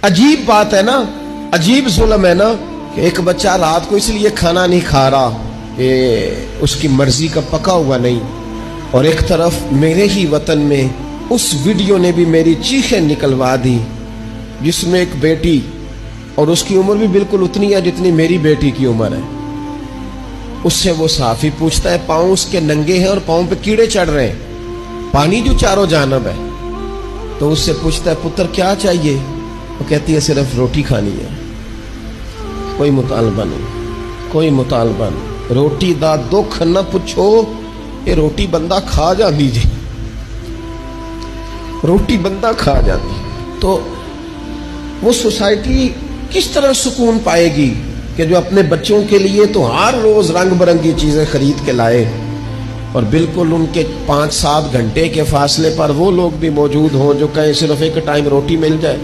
अजीब बात है ना, अजीब जुल्म है ना कि एक बच्चा रात को इसलिए खाना नहीं खा रहा कि उसकी मर्जी का पका हुआ नहीं, और एक तरफ मेरे ही वतन में उस वीडियो ने भी मेरी चीखें निकलवा दी, जिसमें एक बेटी, और उसकी उम्र भी बिल्कुल उतनी है जितनी मेरी बेटी की उम्र है, उससे वो साफी पूछता है, पाँव उसके नंगे हैं और पाँव पे कीड़े चढ़ रहे हैं, पानी जो चारों जानब है, तो उससे पूछता है पुत्र क्या चाहिए? वो कहती है सिर्फ रोटी खानी है, कोई मुतालबा नहीं, कोई मुतालबा नहीं, रोटी दा दुख न पूछो, ये रोटी बंदा खा जाती जी, रोटी बंदा खा जाती। तो वो सोसाइटी किस तरह सुकून पाएगी कि जो अपने बच्चों के लिए तो हर रोज रंग बिरंगी चीजें खरीद के लाए, और बिल्कुल उनके 5-7 घंटे के फासले पर वो लोग भी मौजूद हों जो कहें सिर्फ एक टाइम रोटी मिल जाए।